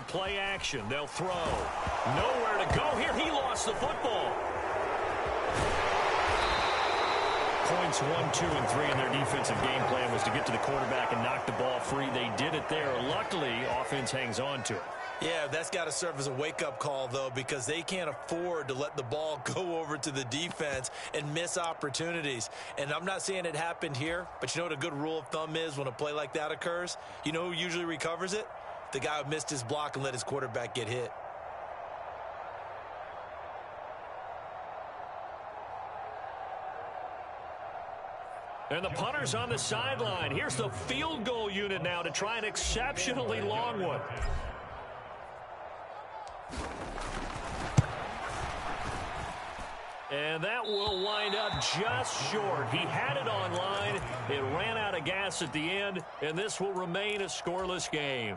play action. They'll throw. Nowhere to go here. He lost the football. Points 1, 2, and 3 in their defensive game plan was to get to the quarterback and knock the ball free. They did it there. Luckily, offense hangs on to it. Yeah, that's got to serve as a wake-up call, though, because they can't afford to let the ball go over to the defense and miss opportunities. And I'm not saying it happened here, but you know what a good rule of thumb is when a play like that occurs? You know who usually recovers it? The guy who missed his block and let his quarterback get hit. And the punter's on the sideline. Here's the field goal unit now to try an exceptionally long one. And that will wind up just short. He had it on line. It ran out of gas at the end, and this will remain a scoreless game.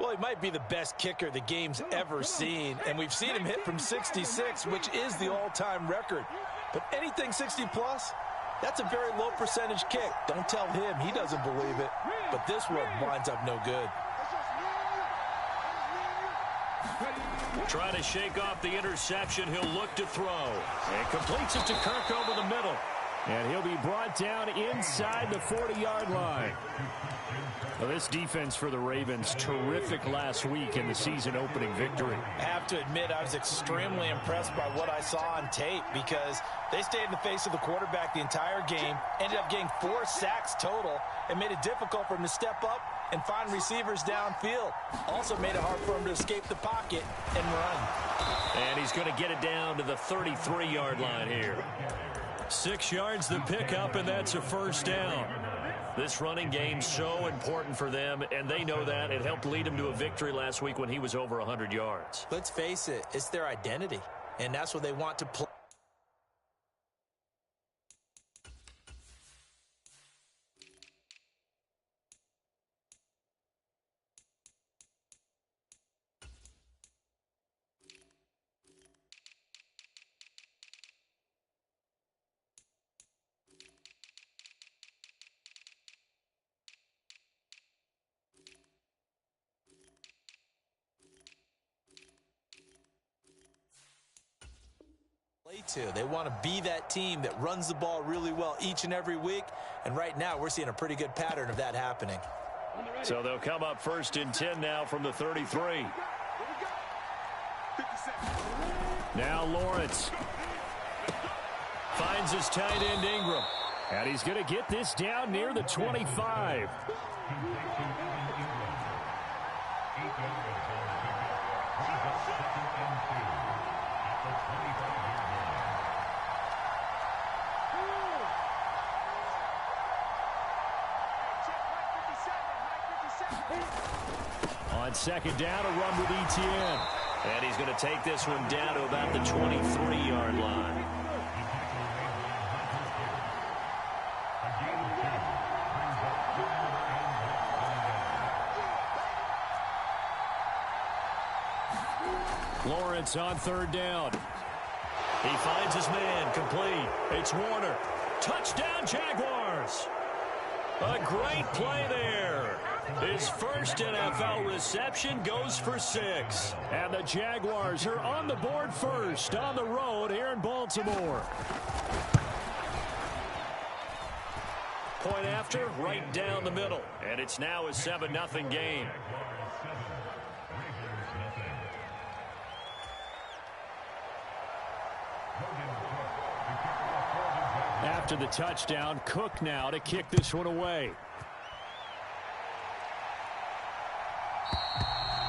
Well, he might be the best kicker the game's ever seen, and we've seen him hit from 66, which is the all-time record. But anything 60-plus, that's a very low percentage kick. Don't tell him he doesn't believe it, but this one winds up no good. Trying to shake off the interception. He'll look to throw. And completes it to Kirk over the middle. And he'll be brought down inside the 40-yard line. Well, this defense for the Ravens, terrific last week in the season-opening victory. I have to admit, I was extremely impressed by what I saw on tape because they stayed in the face of the quarterback the entire game, ended up getting 4 sacks total, and made it difficult for him to step up and find receivers downfield. Also made it hard for him to escape the pocket and run. And he's going to get it down to the 33-yard line here. 6 yards the pickup, and that's a first down. This running game so important for them, and they know that. It helped lead them to a victory last week when he was over 100 yards. Let's face it, it's their identity, and that's what they want to play. They want to be that team that runs the ball really well each and every week, and right now we're seeing a pretty good pattern of that happening. So they'll come up 1st and 10 now from the 33. Now Lawrence finds his tight end Ingram, and he's going to get this down near the 25. On 2nd down, a run with Etienne. And he's going to take this one down to about the 23-yard line. Lawrence on 3rd down. He finds his man, complete. It's Warner. Touchdown, Jaguars. A great play there. His first NFL reception goes for 6. And the Jaguars are on the board first on the road here in Baltimore. Point after, right down the middle. And it's now a 7-0 game. After the touchdown, Cook now to kick this one away.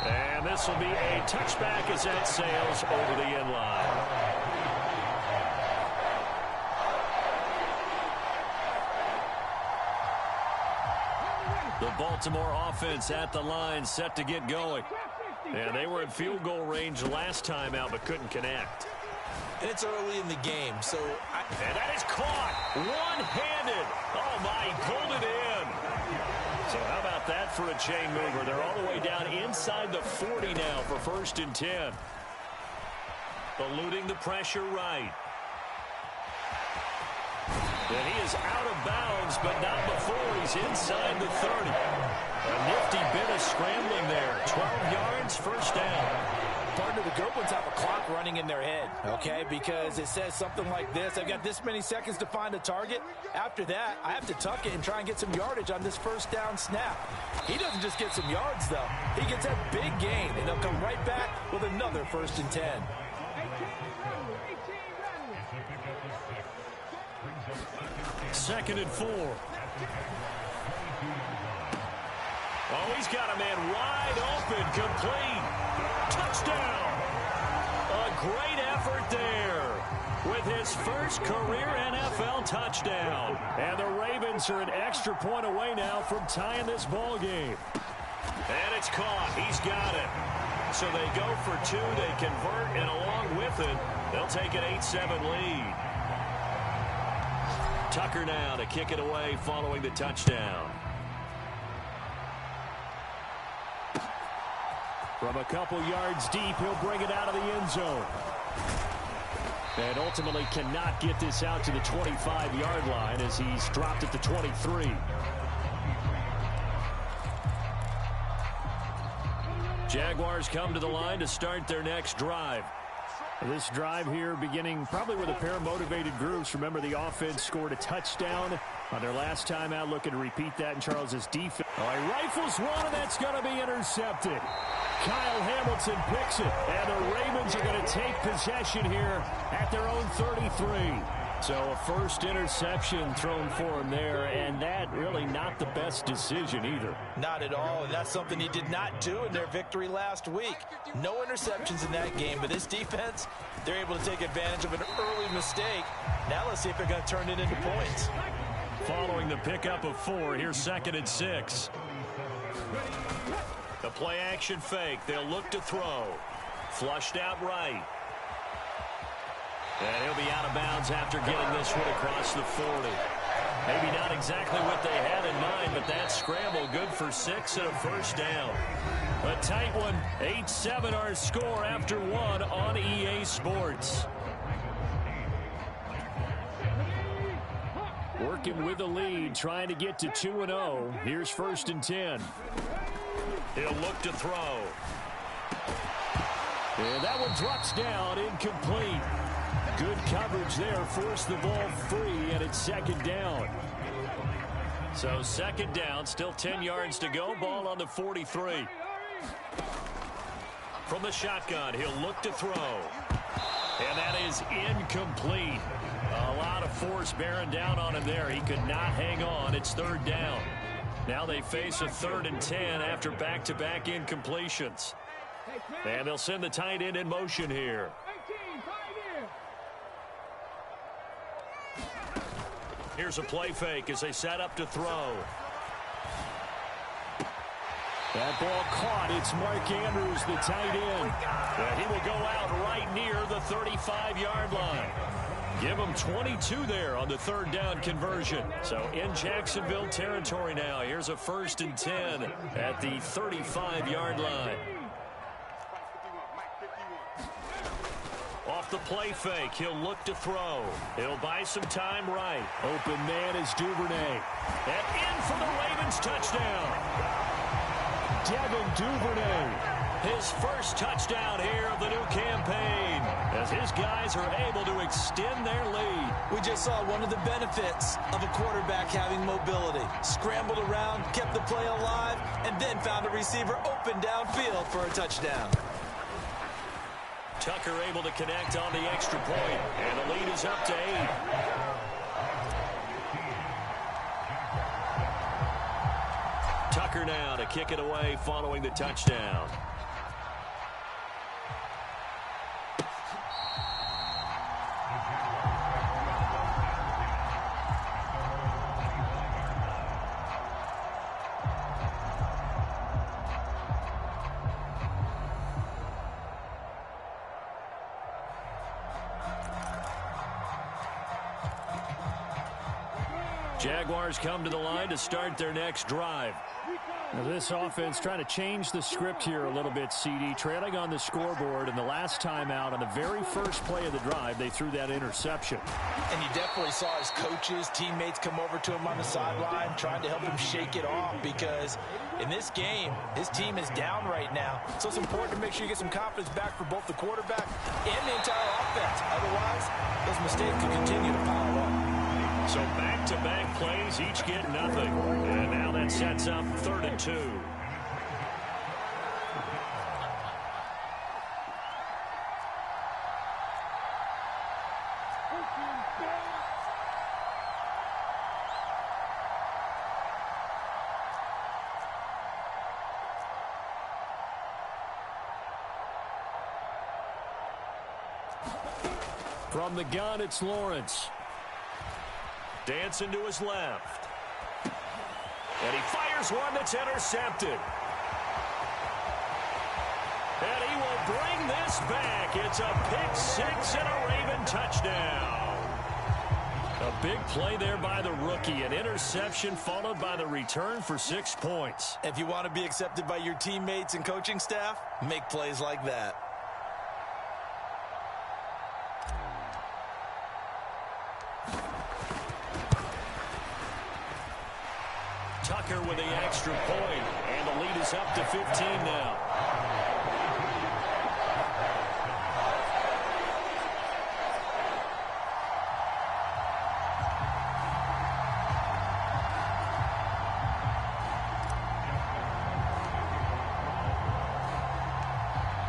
And this will be a touchback as that sails over the end line. The Baltimore offense at the line, set to get going. And they were in field goal range last time out, but couldn't connect. And it's early in the game, so... And that is caught one-handed. Oh, my, he pulled it in. So how about that for a chain mover? They're all the way down inside the 40 now for 1st and 10. Eluding the pressure right. And he is out of bounds, but not before he's inside the 30. A nifty bit of scrambling there. 12 yards, 1st the good ones have a clock running in their head, okay, because it says something like this: I've got this many seconds to find a target. After that, I have to tuck it and try and get some yardage on this first down snap. He doesn't just get some yards, though. He gets that big gain, and he'll come right back with another 1st and 10. 2nd and 4. Oh, he's got a man wide open, complete. Touchdown. A great effort there with his first career NFL touchdown. And the Ravens are an extra point away now from tying this ball game. And it's caught. He's got it. So they go for 2. They convert, and along with it, they'll take an 8-7 lead. Tucker now to kick it away following the touchdown. From a couple yards deep, he'll bring it out of the end zone. And ultimately cannot get this out to the 25-yard line as he's dropped at the 23. Jaguars come to the line to start their next drive. This drive here beginning probably with a pair of motivated groups. Remember, the offense scored a touchdown on their last time out, looking to repeat that in Charles's defense. Oh, he rifles one, and that's going to be intercepted. Kyle Hamilton picks it, and the Ravens are going to take possession here at their own 33. So a first interception thrown for him there, and that really not the best decision either. Not at all, and that's something he did not do in their victory last week. No interceptions in that game, but this defense, they're able to take advantage of an early mistake. Now let's see if they're going to turn it into points. Following the pickup of 4, here's 2nd and 6. The play action fake. They'll look to throw. Flushed out right. And he'll be out of bounds after getting this one across the 40. Maybe not exactly what they had in mind, but that scramble good for 6 and a first down. A tight one. 8-7 our score after 1 on EA Sports. Working with the lead, trying to get to 2-0. Here's 1st and 10. He'll look to throw. And that one drops down, incomplete. Good coverage there, forced the ball free, and it's 2nd down. So 2nd down, still 10 yards to go, ball on the 43. From the shotgun, he'll look to throw. And that is incomplete. A lot of force bearing down on him there. He could not hang on. It's 3rd down. Now they face a 3rd and 10 after back-to-back incompletions. And they'll send the tight end in motion here. Here's a play fake as they set up to throw. That ball caught. It's Mark Andrews, the tight end. And he will go out right near the 35-yard line. Give him 22 there on the 3rd down conversion. So in Jacksonville territory now. Here's a 1st and 10 at the 35-yard line. Off the play fake, he'll look to throw. He'll buy some time right. Open man is Duvernay. And in for the Ravens touchdown. Devin Duvernay. His first touchdown here of the new campaign as his guys are able to extend their lead. We just saw one of the benefits of a quarterback having mobility. Scrambled around, kept the play alive, and then found a receiver open downfield for a touchdown. Tucker able to connect on the extra point, and the lead is up to 8. Tucker now to kick it away following the touchdown. Jaguars come to the line to start their next drive. Now this offense trying to change the script here a little bit, CD. Trailing on the scoreboard, and the last time out on the very first play of the drive, they threw that interception. And you definitely saw his coaches, teammates come over to him on the sideline trying to help him shake it off, because in this game, his team is down right now. So it's important to make sure you get some confidence back for both the quarterback and the entire offense. Otherwise, those mistakes could continue to pile up. So back-to-back plays, each get nothing. And now that sets up 3rd and 2. From the gun, it's Lawrence. Dancing to his left. And he fires one that's intercepted. And he will bring this back. It's a pick-6 and a Raven touchdown. A big play there by the rookie. An interception followed by the return for 6 points. If you want to be accepted by your teammates and coaching staff, make plays like that. Tucker with the extra point, and the lead is up to 15 now.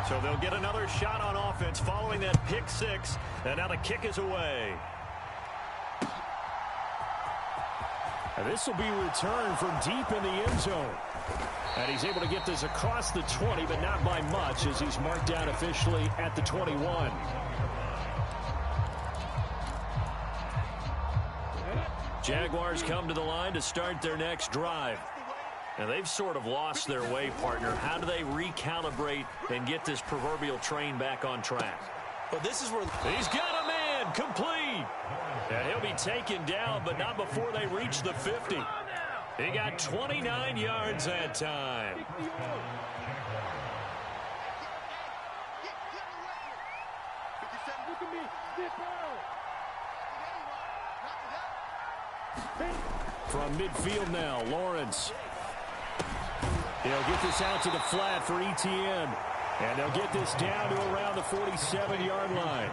So they'll get another shot on offense following that pick-6, and now the kick is away. This will be returned from deep in the end zone. And he's able to get this across the 20, but not by much, as he's marked down officially at the 21. Jaguars come to the line to start their next drive. And they've sort of lost their way, partner. How do they recalibrate and get this proverbial train back on track? Well, this is where he's got a man complete. And he'll be taken down, but not before they reach the 50. He got 29 yards that time. From midfield now, Lawrence. He'll get this out to the flat for ETN. And they'll get this down to around the 47-yard line.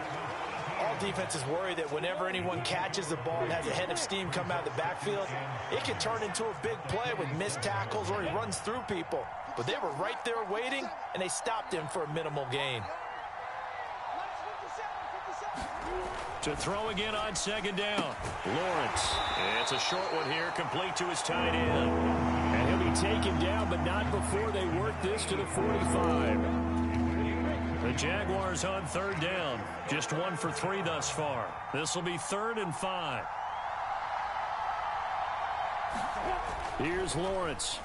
All defenses worry that whenever anyone catches the ball and has a head of steam come out of the backfield, it can turn into a big play with missed tackles or he runs through people. But they were right there waiting, and they stopped him for a minimal gain. To throw again on 2nd down. Lawrence. It's a short one here, complete to his tight end. And he'll be taken down, but not before they work this to the 45. The Jaguars on 3rd down. Just 1 for 3 thus far. This will be 3rd and 5. Here's Lawrence.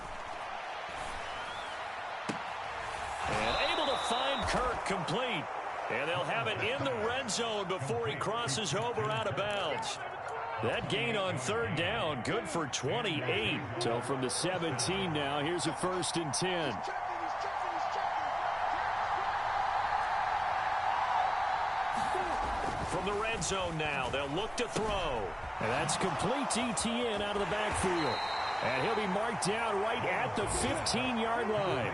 And able to find Kirk complete. And they'll have it in the red zone before he crosses over out of bounds. That gain on 3rd down, good for 28. So from the 17 now, here's a 1st and 10. From the red zone now, they'll look to throw. And that's complete to ETN out of the backfield. And he'll be marked down right at the 15-yard line.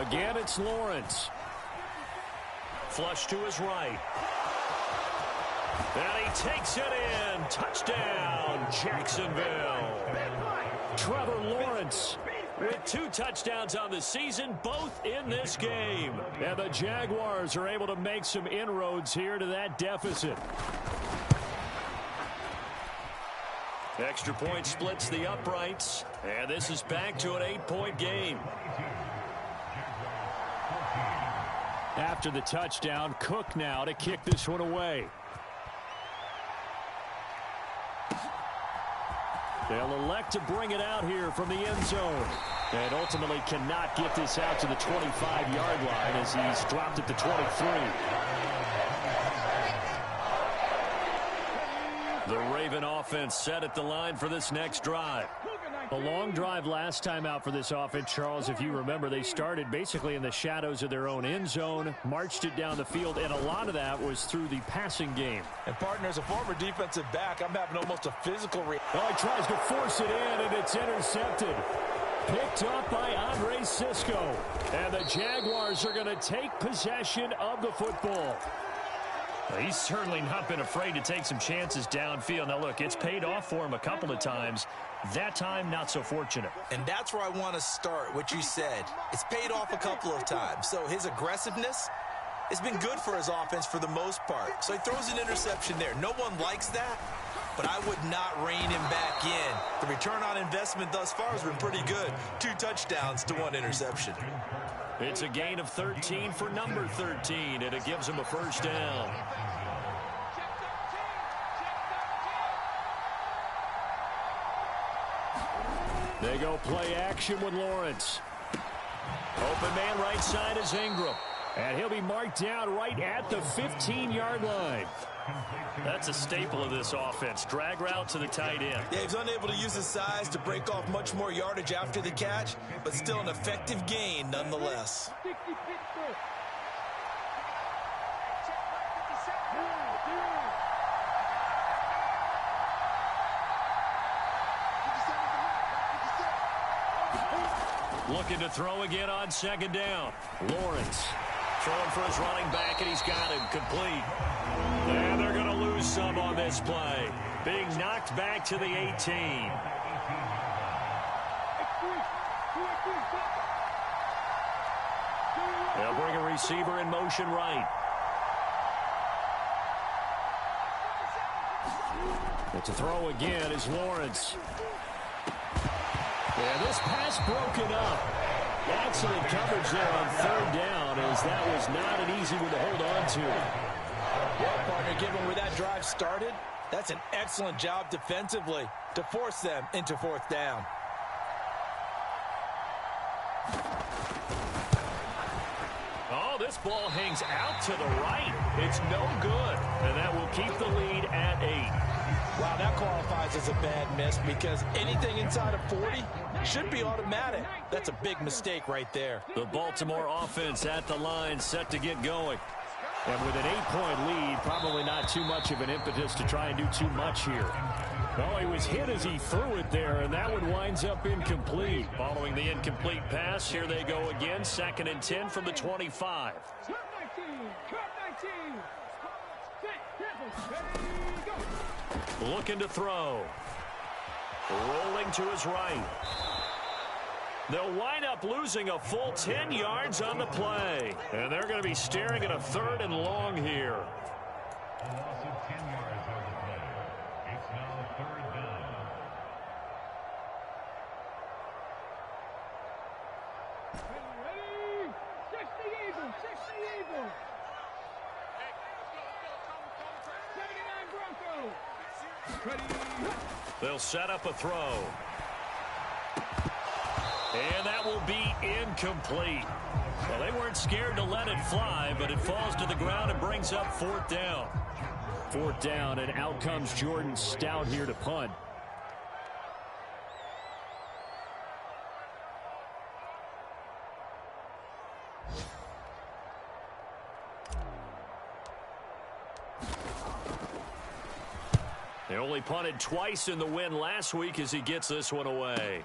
Again, it's Lawrence. Flush to his right. And he takes it in. Touchdown, Jacksonville. Trevor Lawrence with 2 touchdowns on the season, both in this game. And the Jaguars are able to make some inroads here to that deficit. Extra point splits the uprights. And this is back to an 8-point game. After the touchdown, Cook now to kick this one away. They'll elect to bring it out here from the end zone. And ultimately cannot get this out to the 25-yard line as he's dropped at the 23. The Raven offense set at the line for this next drive. A long drive last time out for this offense, Charles. If you remember, they started basically in the shadows of their own end zone, marched it down the field, and a lot of that was through the passing game. And, partner, as a former defensive back, I'm having almost a physical reaction. Oh, he tries to force it in, and it's intercepted. Picked up by Andre Sisco. And the Jaguars are going to take possession of the football. Well, he's certainly not been afraid to take some chances downfield. Now, look, it's paid off for him a couple of times. That time, not so fortunate. And that's where I want to start, what you said. It's paid off a couple of times. So his aggressiveness has been good for his offense for the most part. So he throws an interception there. No one likes that, but I would not rein him back in. The return on investment thus far has been pretty good. 2 touchdowns to 1 interception. It's a gain of 13 for number 13, and it gives him a first down. They go play action with Lawrence. Open man right side is Ingram. And he'll be marked down right at the 15-yard line. That's a staple of this offense. Drag route to the tight end. Yeah, he's unable to use his size to break off much more yardage after the catch, but still an effective gain nonetheless. Looking to throw again on second down. Lawrence throwing for his running back, and he's got him complete. And they're going to lose some on this play. Being knocked back to the 18. They'll bring a receiver in motion right. But to throw again is Lawrence. Yeah, this pass broken up. Excellent coverage there on third down, as that was not an easy one to hold on to. Well, partner, given where that drive started, that's an excellent job defensively to force them into 4th down. Oh, this ball hangs out to the right. It's no good, and that will keep the lead at 8. Wow, that qualifies as a bad miss because anything inside of 40 should be automatic. That's a big mistake right there. The Baltimore offense at the line, set to get going. And with an 8-point lead, probably not too much of an impetus to try and do too much here. Oh, he was hit as he threw it there, and that one winds up incomplete. Following the incomplete pass, here they go again. 2nd and 10 from the 25. Looking to throw. Rolling to his right. They'll wind up losing a full 10 yards on the play. And they're going to be staring at a 3rd and long here. A loss of 10 yards on the play. It's now 3rd down. Ready? 60 Eagles, 60 Eagles. 79 Broncos. They'll set up a throw. And that will be incomplete. Well, they weren't scared to let it fly, but it falls to the ground and brings up 4th down. 4th down, and out comes Jordan Stout here to punt. They only punted twice in the win last week as he gets this one away.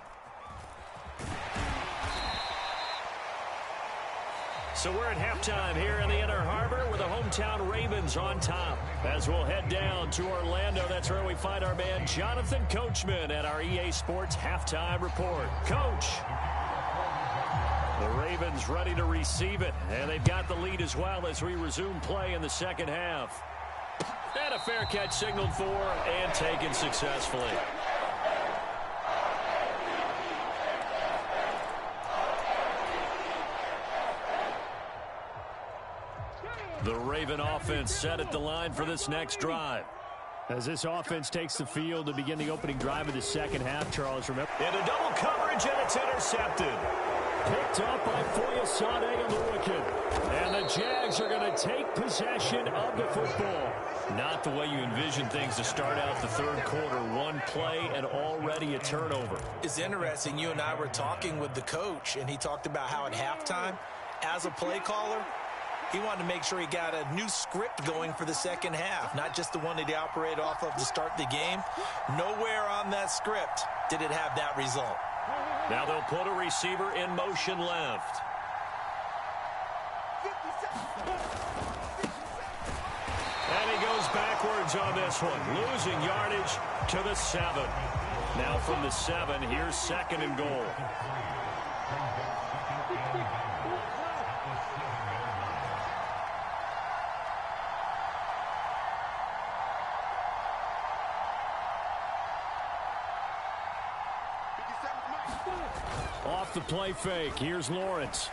So we're at halftime here in the Inner Harbor with the hometown Ravens on top. As we'll head down to Orlando, that's where we find our man Jonathan Coachman at our EA Sports Halftime Report. Coach. The Ravens ready to receive it, and they've got the lead as well as we resume play in the second half. And a fair catch signaled for and taken successfully. The Raven offense set at the line for this next drive. As this offense takes the field to begin the opening drive of the second half, Charles, remember. Into double coverage, and it's intercepted. Picked up by Foyesade on the wicket. And the Jags are going to take possession of the football. Not the way you envision things to start out the third quarter. One play and already a turnover. It's interesting. You and I were talking with the coach, and he talked about how at halftime, as a play caller, he wanted to make sure he got a new script going for the second half, not just the one that he operated off of to start the game. Nowhere on that script did it have that result. Now they'll put a receiver in motion left. And he goes backwards on this one, losing yardage to the 7. Now from the 7, here's 2nd and goal. Off the play fake, here's Lawrence.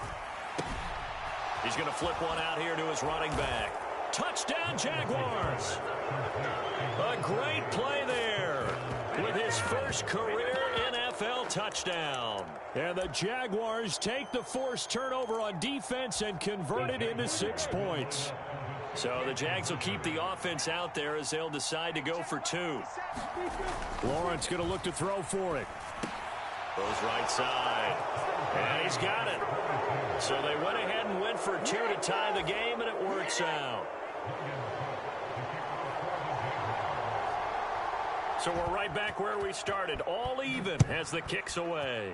He's going to flip one out here to his running back. Touchdown, Jaguars! A great play there with his first career NFL touchdown. And the Jaguars take the forced turnover on defense and convert it into 6 points. So the Jags will keep the offense out there as they'll decide to go for 2. Lawrence going to look to throw for it. Goes right side. And he's got it. So they went ahead and went for 2 to tie the game, and it works out. So we're right back where we started, all even as the kick's away.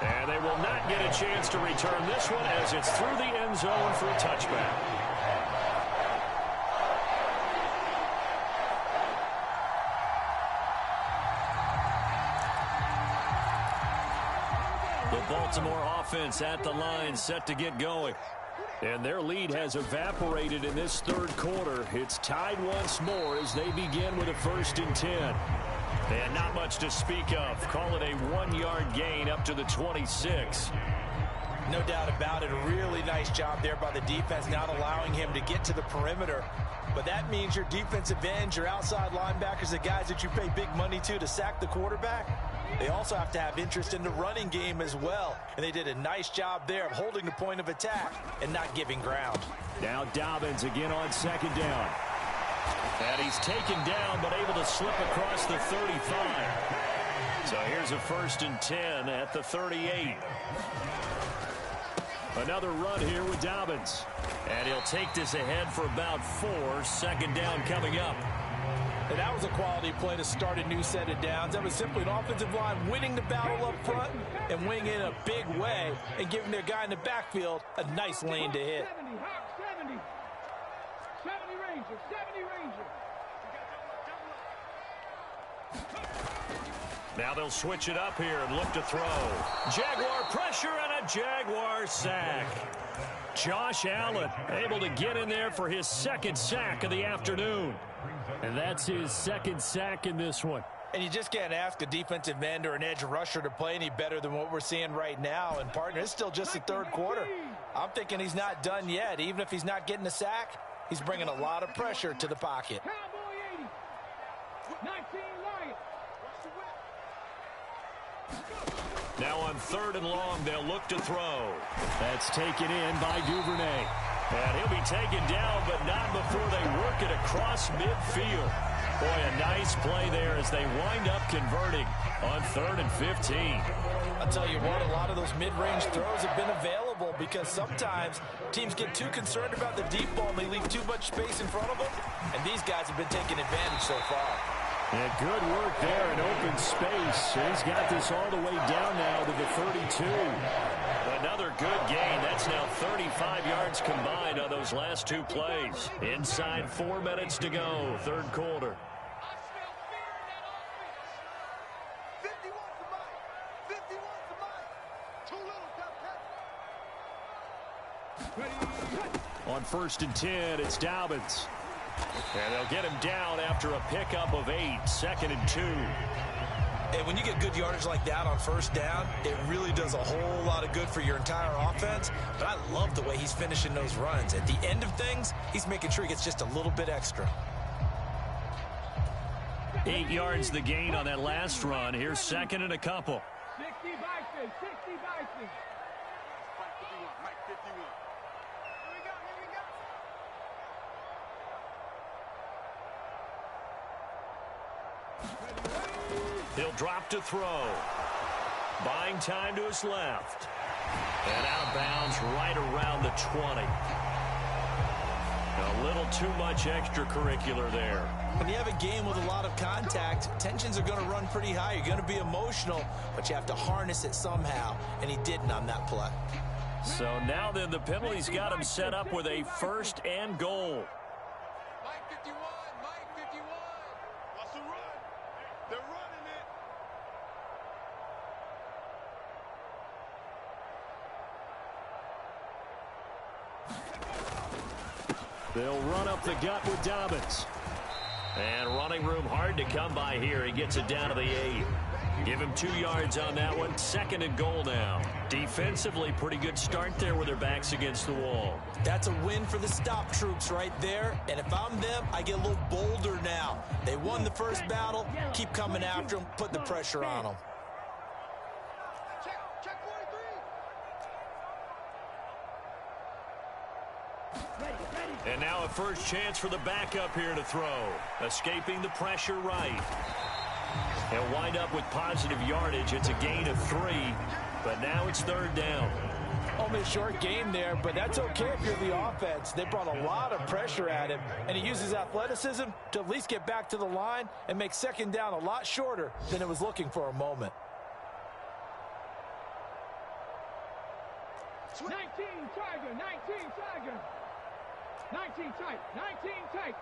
And they will not get a chance to return this one as it's through the end zone for a touchback. The Baltimore offense at the line, set to get going. And their lead has evaporated in this third quarter. It's tied once more as they begin with a 1st and 10. And not much to speak of. Call it a 1-yard gain up to the 26. No doubt about it. A really nice job there by the defense, not allowing him to get to the perimeter. But that means your defensive ends, your outside linebackers, the guys that you pay big money to sack the quarterback, they also have to have interest in the running game as well. And they did a nice job there of holding the point of attack and not giving ground. Now Dobbins again on 2nd down. And he's taken down but able to slip across the 35. So here's a 1st and 10 at the 38. Another run here with Dobbins. And he'll take this ahead for about 4. 2nd down coming up. And that was a quality play to start a new set of downs. That was simply an offensive line winning the battle up front and winning it in a big way and giving their guy in the backfield a nice lane to hit. 70 Ranger, 70 Ranger. Now they'll switch it up here and look to throw. Jaguar pressure and a Jaguar sack. Josh Allen able to get in there for his 2nd sack of the afternoon. And that's his 2nd sack in this one. And you just can't ask a defensive end or an edge rusher to play any better than what we're seeing right now. And, partner, it's still just the third quarter. I'm thinking he's not done yet. Even if he's not getting a sack, he's bringing a lot of pressure to the pocket. Cowboy 80. 19 Lions. Now on 3rd and long, they'll look to throw. That's taken in by Duvernay. And he'll be taken down, but not before they work it across midfield. Boy, a nice play there as they wind up converting on 3rd and 15. I'll tell you what, a lot of those mid-range throws have been available because sometimes teams get too concerned about the deep ball and they leave too much space in front of them. And these guys have been taking advantage so far. And good work there in open space. He's got this all the way down now to the 32. Another good gain. That's now 35 yards combined on those last 2 plays. Inside 4 minutes to go, 3rd quarter. On 1st and 10, it's Dobbins. And they'll get him down after a pickup of 8, 2nd and 2. And when you get good yardage like that on first down, it really does a whole lot of good for your entire offense. But I love the way he's finishing those runs. At the end of things, he's making sure he gets just a little bit extra. 8 yards the gain on that last run. Here's second and a couple. 60 Vikings, 60 Vikings. Mike 51. Here we go. He'll drop to throw. Buying time to his left. And out of bounds right around the 20. A little too much extracurricular there. When you have a game with a lot of contact, tensions are going to run pretty high. You're going to be emotional, but you have to harness it somehow, and he didn't on that play. So now then the penalty's got him set up with a first and goal. Mike 51. Mike 51. What's the run? They're running it. They'll run up the gut with Dobbins. And running room hard to come by here. He gets it down to the 8. Give him 2 yards on that one. Second and goal now. Defensively, pretty good start there with their backs against the wall. That's a win for the stop troops right there. And if I'm them, I get a little bolder now. They won the first battle. Keep coming after them. Put the pressure on them. Check 43. And now a first chance for the backup here to throw. Escaping the pressure right. He'll wind up with positive yardage. It's a gain of 3, but now it's third down. Only a short gain there, but that's okay if you're the offense. They brought a lot of pressure at him, and he uses athleticism to at least get back to the line and make second down a lot shorter than it was looking for a moment. 19 Tiger, 19 Tiger. 19 tight, 19 tight.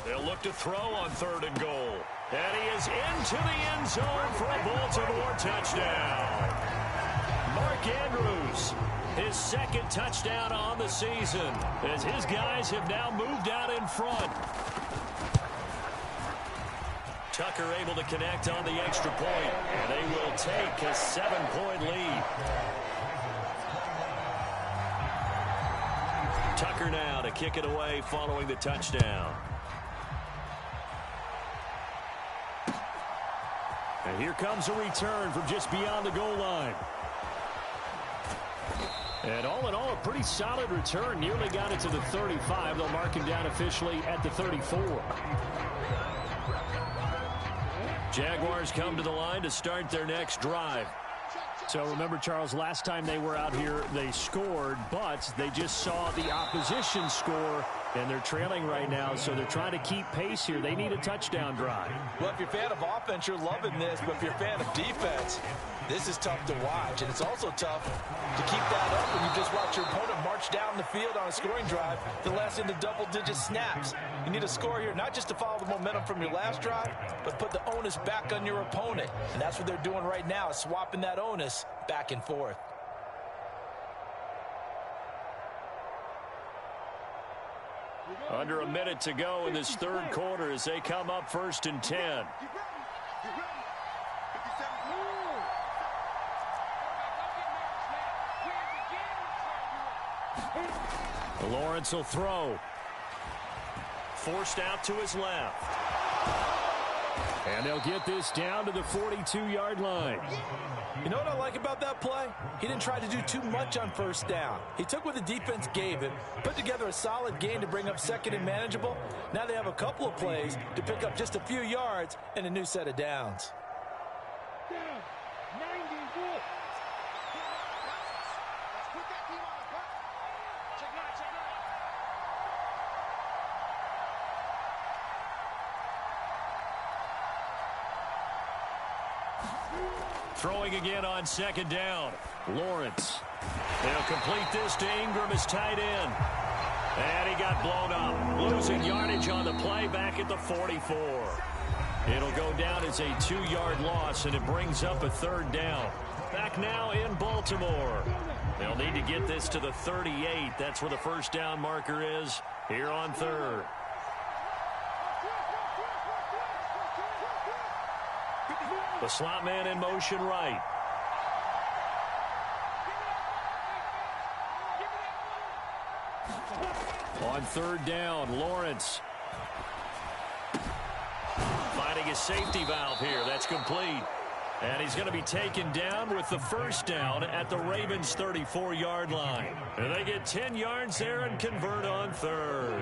They'll look to throw on third and goal. And he is into the end zone for a Baltimore touchdown. Mark Andrews, his second touchdown on the season, as his guys have now moved out in front. Tucker able to connect on the extra point, and they will take a 7-point lead. Tucker now to kick it away following the touchdown. And here comes a return from just beyond the goal line. And all in all, a pretty solid return. Nearly got it to the 35. They'll mark him down officially at the 34. Jaguars come to the line to start their next drive. So remember, Charles, last time they were out here, they scored, but they just saw the opposition score, and they're trailing right now, so they're trying to keep pace here. They need a touchdown drive. Well, if you're a fan of offense, you're loving this, but if you're a fan of defense, this is tough to watch, and it's also tough to keep that up when you just watch your opponent march down the field on a scoring drive that lasts into double-digit snaps. You need a score here, not just to follow the momentum from your last drive, but put the onus back on your opponent, and that's what they're doing right now, is swapping that onus back and forth. Under a minute to go in this third quarter as they come up first and 10. Lawrence will throw. Forced out to his left. And they'll get this down to the 42-yard line. You know what I like about that play? He didn't try to do too much on first down. He took what the defense gave him, put together a solid gain to bring up second and manageable. Now they have a couple of plays to pick up just a few yards and a new set of downs. Down, 90 Wolf. Throwing again on second down. Lawrence. They'll complete this to Ingram as tight end. And he got blown up. Losing yardage on the play back at the 44. It'll go down as a 2-yard loss, and it brings up a third down. Back now in Baltimore. They'll need to get this to the 38. That's where the first down marker is here on third. The slot man in motion right. On third down, Lawrence. Finding a safety valve here. That's complete. And he's going to be taken down with the first down at the Ravens' 34-yard line. And they get 10 yards there and convert on third.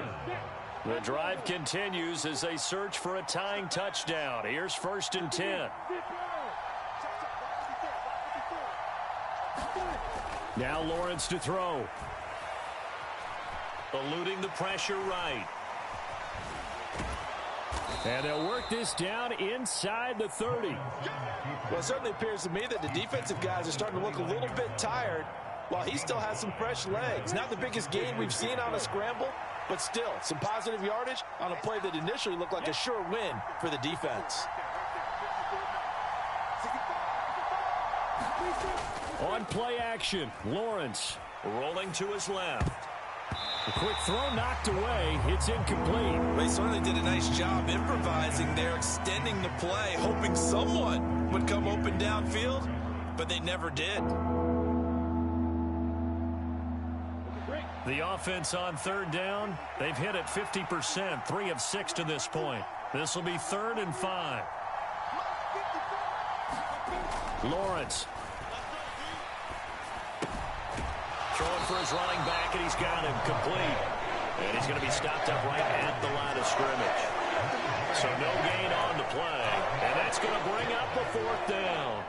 The drive continues as they search for a tying touchdown. Here's 1st and 10. Now Lawrence to throw. Eluding the pressure right. And they'll work this down inside the 30. Well, it certainly appears to me that the defensive guys are starting to look a little bit tired while he still has some fresh legs. Not the biggest gain we've seen on a scramble, but still some positive yardage on a play that initially looked like a sure win for the defense. On play action, Lawrence rolling to his left. A quick throw knocked away. It's incomplete. They certainly did a nice job improvising there, extending the play, hoping someone would come open downfield, but they never did. The offense on third down, they've hit it 50%, 3 of 6 to this point. This will be 3rd and 5. Lawrence. Throwing for his running back, and he's got him complete. And he's going to be stopped up right at the line of scrimmage. So no gain on the play, and that's going to bring up the 4th down.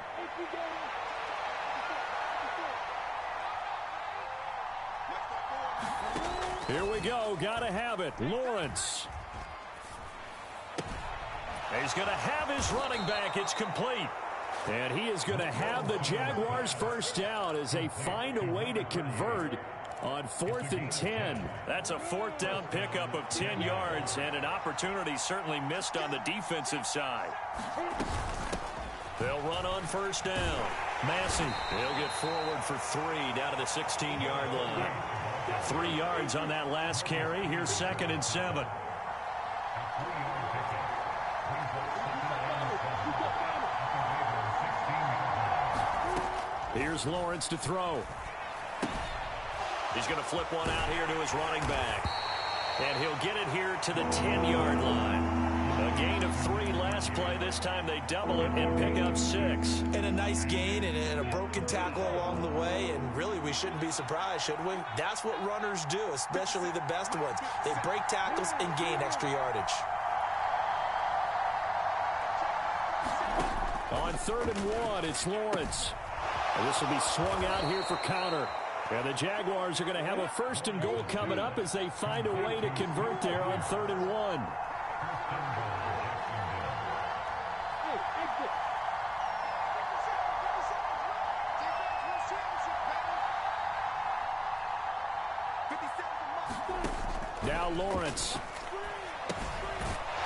Here we go. Got to have it. Lawrence. He's going to have his running back. It's complete. And he is going to have the Jaguars' first down as they find a way to convert on 4th and 10. That's a 4th down pickup of 10 yards and an opportunity certainly missed on the defensive side. They'll run on 1st down. Massey, he'll get forward for 3 down to the 16-yard line. 3 yards on that last carry. Here's 2nd and 7. Here's Lawrence to throw. He's going to flip one out here to his running back. And he'll get it here to the 10-yard line. A gain of 3 last play. This time they double it and pick up 6. And a nice gain and a broken tackle along the way. And really, we shouldn't be surprised, should we? That's what runners do, especially the best ones. They break tackles and gain extra yardage. On 3rd and 1, it's Lawrence. And this will be swung out here for counter. And the Jaguars are going to have a 1st and goal coming up as they find a way to convert there on 3rd and 1. Now Lawrence.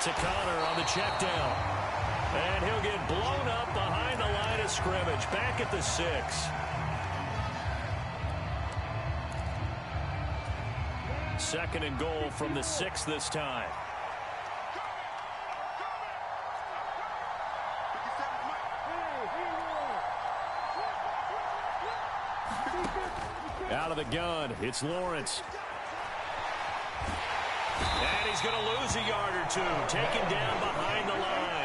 To Connor on the check down. And he'll get blown up behind the line of scrimmage. Back at the 6. Second and goal from the 6 this time. Out of the gun, it's Lawrence. And he's going to lose a yard or 2. Taken down behind the line.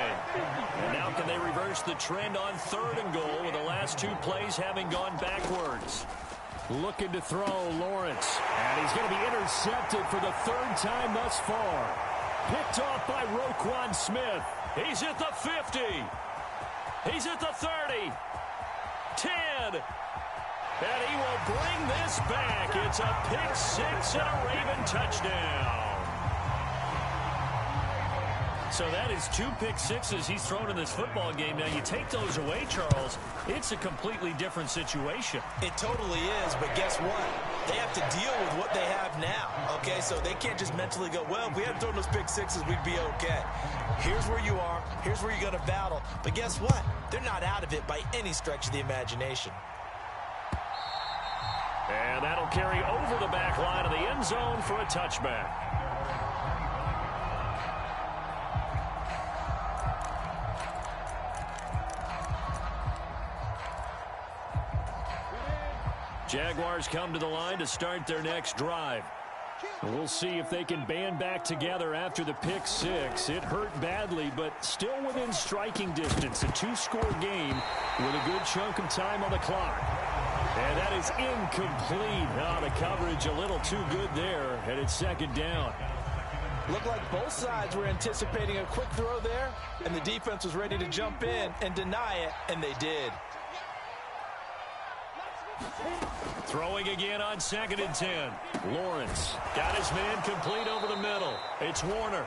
And now can they reverse the trend on 3rd and goal with the last 2 plays having gone backwards. Looking to throw, Lawrence. And he's going to be intercepted for the 3rd time thus far. Picked off by Roquan Smith. He's at the 50. He's at the 30. 10. And he will bring this back. It's a pick 6 and a Raven touchdown. So that is 2 pick sixes he's thrown in this football game. Now, you take those away, Charles, it's a completely different situation. It totally is, but guess what? They have to deal with what they have now, okay? So they can't just mentally go, well, if we hadn't thrown those pick sixes, we'd be okay. Here's where you are. Here's where you're going to battle. But guess what? They're not out of it by any stretch of the imagination. And that'll carry over the back line of the end zone for a touchback. Jaguars come to the line to start their next drive. We'll see if they can band back together after the pick six. It hurt badly, but still within striking distance. A two-score game with a good chunk of time on the clock. And that is incomplete. Oh, the coverage a little too good there, and it's second down. Looked like both sides were anticipating a quick throw there, and the defense was ready to jump in and deny it, and they did. Throwing again on 2nd and 10. Lawrence got his man complete over the middle. It's Warner.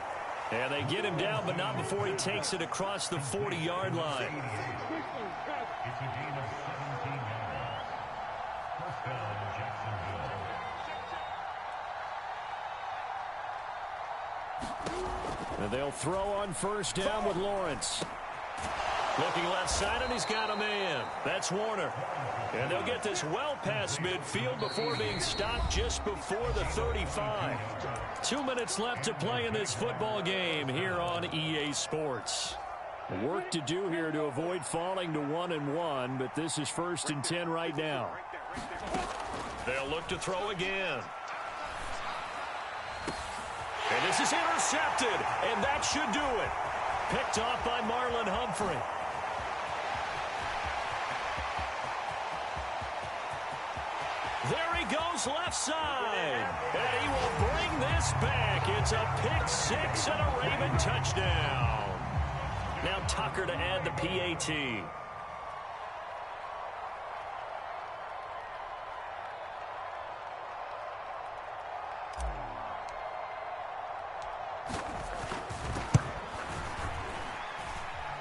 And they get him down, but not before he takes it across the 40-yard line. It's a gain of 17 yards. First down, Jacksonville. And they'll throw on first down with Lawrence. Looking left side, and he's got a man. That's Warner. And they'll get this well past midfield before being stopped just before the 35. 2 minutes left to play in this football game here on EA Sports. Work to do here to avoid falling to 1-1, but this is 1st and 10 right now. They'll look to throw again. And this is intercepted, and that should do it. Picked off by Marlon Humphrey. There he goes left side. And he will bring this back. It's a pick six and a Raven touchdown. Now Tucker to add the PAT.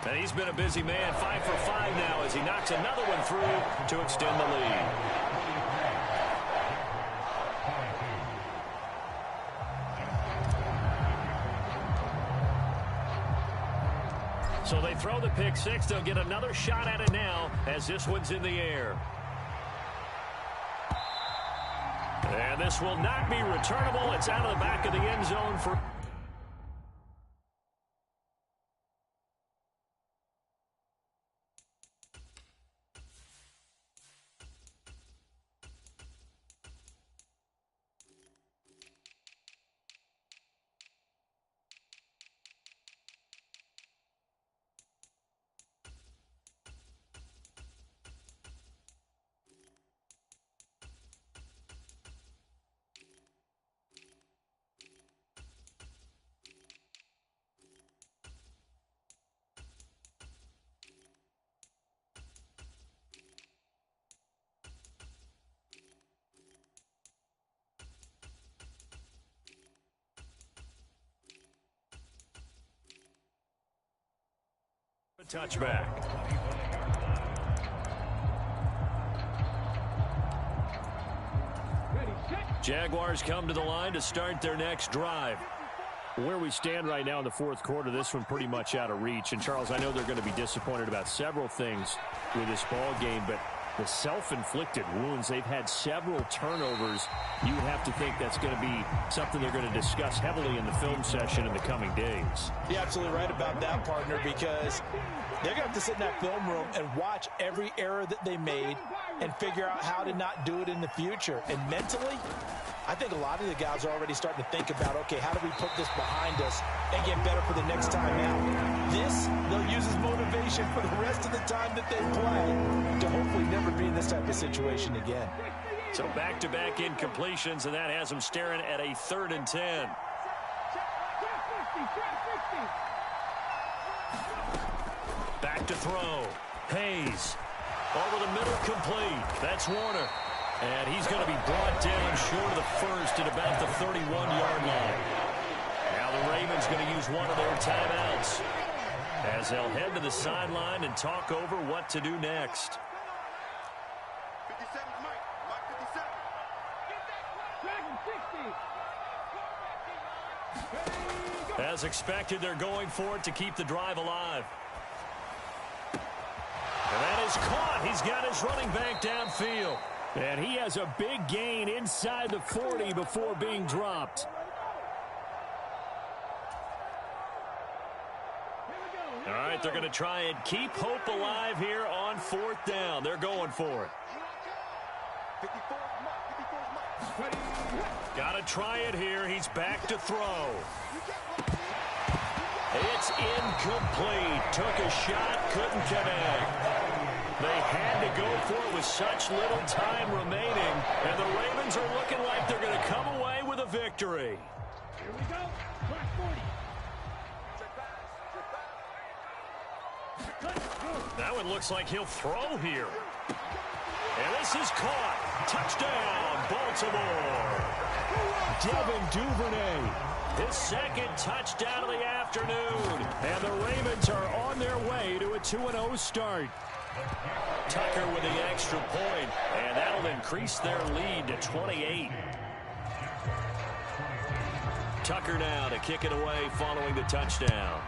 And he's been a busy man, 5 for 5 now as he knocks another one through to extend the lead. So they throw the pick six. They'll get another shot at it now as this one's in the air. And this will not be returnable. It's out of the back of the end zone for... touchback. Jaguars come to the line to start their next drive. Where we stand right now in the fourth quarter, this one pretty much out of reach. And, Charles, I know they're going to be disappointed about several things with this ball game, but the self-inflicted wounds, they've had several turnovers. You would have to think that's going to be something they're going to discuss heavily in the film session in the coming days. You're absolutely right about that, partner, because they're going to have to sit in that film room and watch every error that they made and figure out how to not do it in the future. And mentally, I think a lot of the guys are already starting to think about, okay, how do we put this behind us and get better for the next time out? This, they'll use as motivation for the rest of the time that they play to hopefully never be in this type of situation again. So back-to-back incompletions, and that has them staring at a 3rd and 10. Back to throw. Hayes. Over the middle, complete. That's Warner. And he's going to be brought down short of the first at about the 31-yard line. Now the Ravens going to use one of their timeouts as they'll head to the sideline and talk over what to do next. 57, Mike 57. As expected, they're going for it to keep the drive alive. And that is caught. He's got his running back downfield. And he has a big gain inside the 40 before being dropped. All right, they're going to try and keep hope alive here on 4th down. They're going for it. Got to try it here. He's back to throw. It's incomplete. Took a shot, couldn't connect. They had to go for it with such little time remaining, and the Ravens are looking like they're going to come away with a victory. Here we go. Track 40. That one looks like he'll throw here. And this is caught. Touchdown, Baltimore. Devin Duvernay, his second touchdown of the afternoon. And the Ravens are on their way to a 2-0 start. Tucker with the extra point, and that'll increase their lead to 28. Tucker now to kick it away following the touchdown.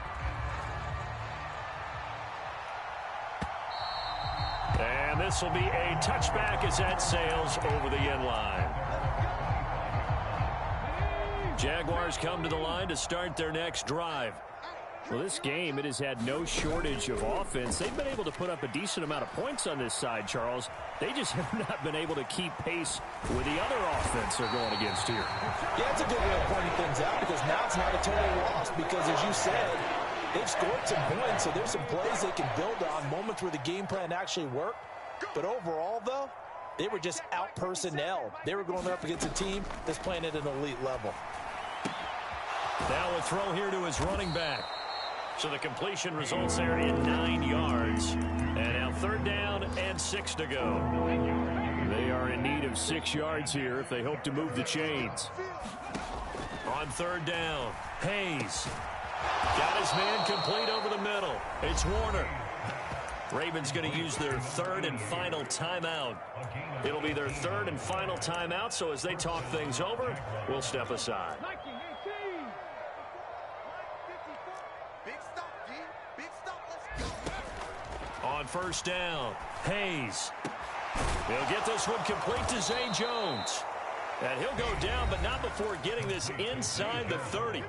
And this will be a touchback as that sails over the end line. Jaguars come to the line to start their next drive. Well, this game, it has had no shortage of offense. They've been able to put up a decent amount of points on this side, Charles. They just have not been able to keep pace with the other offense they're going against here. Yeah, it's a good way of pointing things out because now it's not a total loss because, as you said, they've scored some points, so there's some plays they can build on, moments where the game plan actually worked. But overall, though, they were just out-personnel. They were going up against a team that's playing at an elite level. Now a throw here to his running back. So the completion results there in 9 yards. And now 3rd down and 6 to go. They are in need of 6 yards here if they hope to move the chains. On 3rd down, Hayes. Got his man complete over the middle. It's Warner. Ravens going to use their 3rd and final timeout. It'll be their 3rd and final timeout, so as they talk things over, we'll step aside. 19-18. On 1st down, Hayes. He'll get this one complete to Zay Jones. And he'll go down, but not before getting this inside the 30.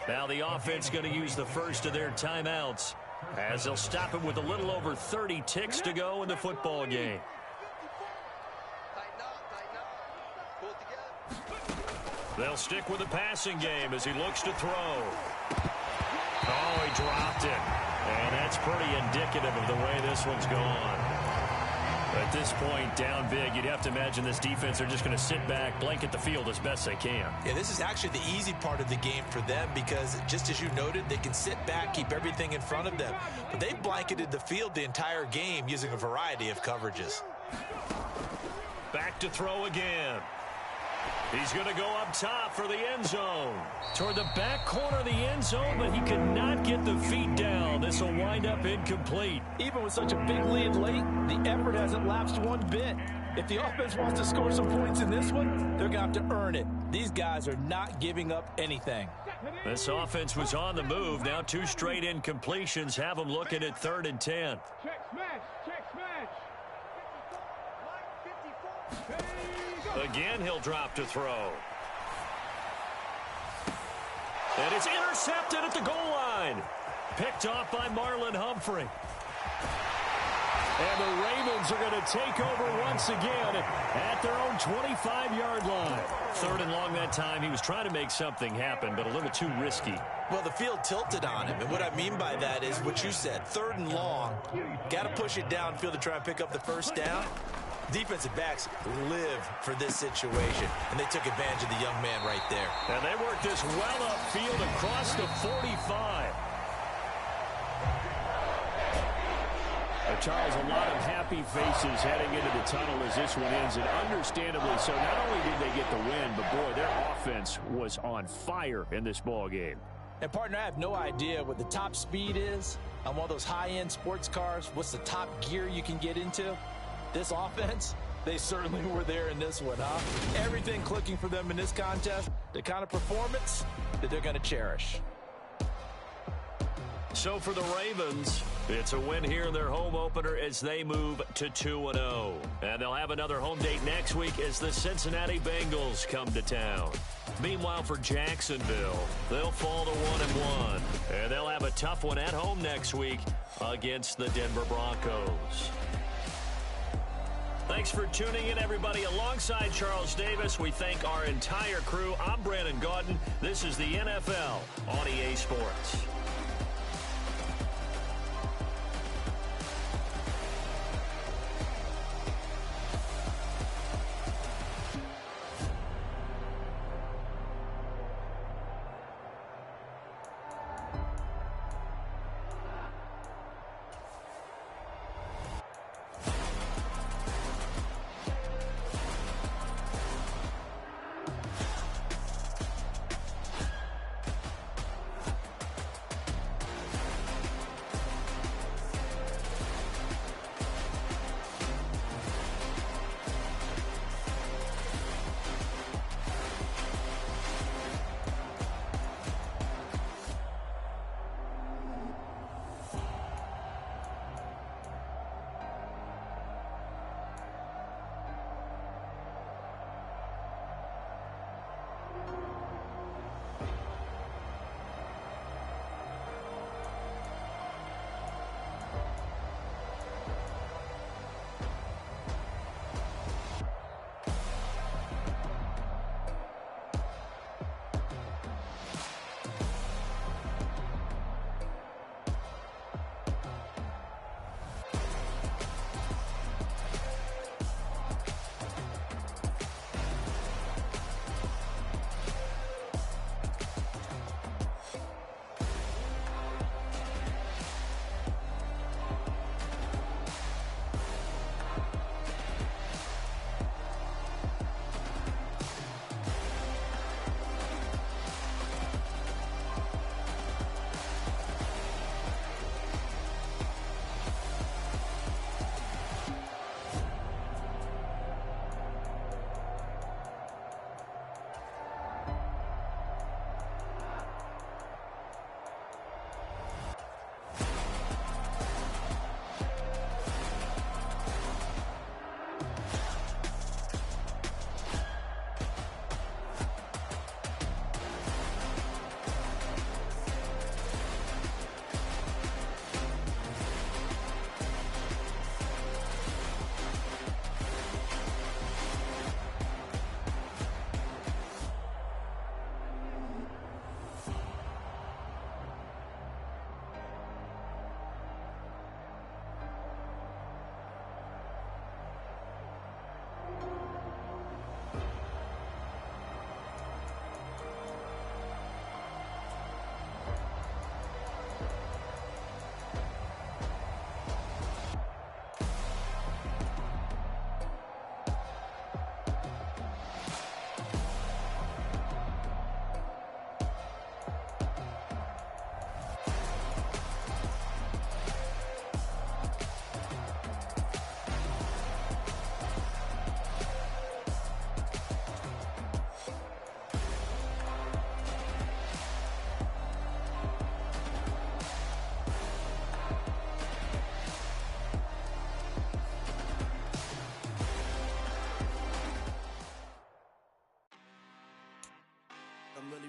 Now the offense going to use the first of their timeouts as they'll stop him with a little over 30 ticks to go in the football game. They'll stick with the passing game as he looks to throw. Oh, he dropped it. And that's pretty indicative of the way this one's gone. At this point, down big, you'd have to imagine this defense are just going to sit back, blanket the field as best they can. Yeah, this is actually the easy part of the game for them because, just as you noted, they can sit back, keep everything in front of them. But they blanketed the field the entire game using a variety of coverages. Back to throw again. He's going to go up top for the end zone. Toward the back corner of the end zone, but he could not get the feet down. This will wind up incomplete. Even with such a big lead late, the effort hasn't lapsed one bit. If the offense wants to score some points in this one, they're going to have to earn it. These guys are not giving up anything. This offense was on the move. Now 2 straight incompletions have them looking at 3rd and 10. Check smash. Check smash. Again, he'll drop to throw. And it's intercepted at the goal line. Picked off by Marlon Humphrey. And the Ravens are going to take over once again at their own 25-yard line. 3rd and long that time. He was trying to make something happen, but a little too risky. Well, the field tilted on him, and what I mean by that is what you said. 3rd and long, got to push it downfield to try and pick up the first down. Defensive backs live for this situation, and they took advantage of the young man right there. And they worked this well upfield across the 45. Charles, a lot of happy faces heading into the tunnel as this one ends, and understandably so. Not only did they get the win, but boy, their offense was on fire in this ball game. And partner, I have no idea what the top speed is on one of those high-end sports cars. What's the top gear you can get into? This offense, they certainly were there in this one, huh? Everything clicking for them in this contest, the kind of performance that they're going to cherish. So for the Ravens, it's a win here in their home opener as they move to 2-0. And they'll have another home date next week as the Cincinnati Bengals come to town. Meanwhile, for Jacksonville, they'll fall to 1-1. And they'll have a tough one at home next week against the Denver Broncos. Thanks for tuning in, everybody. Alongside Charles Davis, we thank our entire crew. I'm Brandon Gaudin. This is the NFL on EA Sports.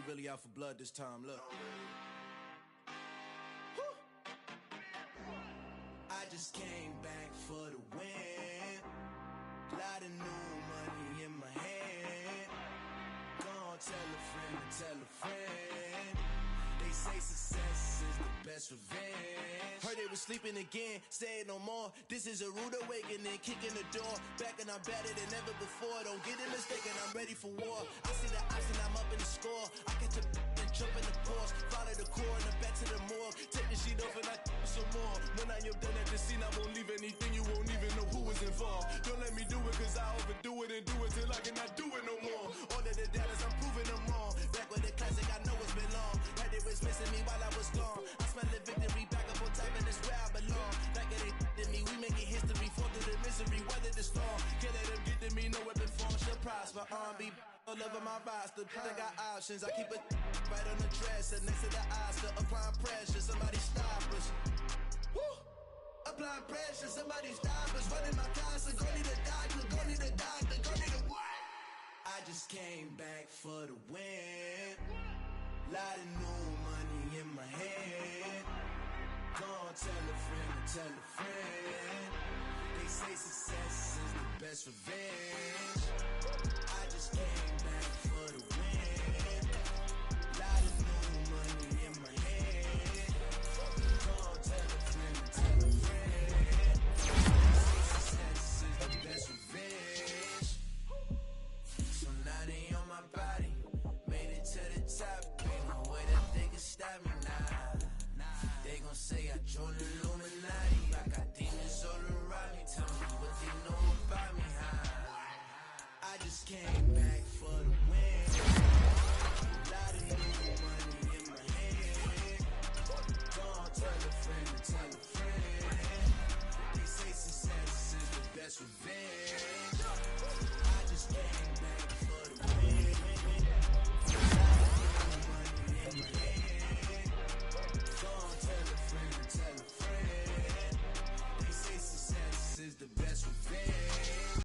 I'm really out for blood this time, look. I just came back for the win. Lot of new money in my hand. Gonna tell a friend to tell a friend. They say success is the best revenge. Heard they was sleeping again, say it no more. This is a rude awakening, kicking the door. Back and I'm better than ever before. Don't get it mistaken, I'm ready for war. I see the option, I'm up in the score. I catch a and jump in the Porsche. Follow the core and the back to the morgue. Take the sheet off and I some more. When I am done at the scene, I won't leave anything. You won't even know who was involved. Don't let me do it cause I overdo it and do it till I cannot do it no more. All of the doubters, I'm proving them wrong. Back with the classic, I know it's been long. Heard they was missing me while I was gone. I smell the victory back up on top and it's where I belong. Like it ain't to me, we making history. Fall through the misery, weather the storm. Can't let them get to me, no weapon form shall prosper. R&B all over my roster. I got options, I keep it right on the dresser. Next to the Oscar, applying pressure. Somebody stop us. Woo! Applying pressure, somebody stop us. Running my casa, go need a doctor, go need a doctor, go need a what? I just came back for the win. Lot of new money in my hand. Gonna tell a friend to tell a friend. They say success is the best revenge. I just came back for the win.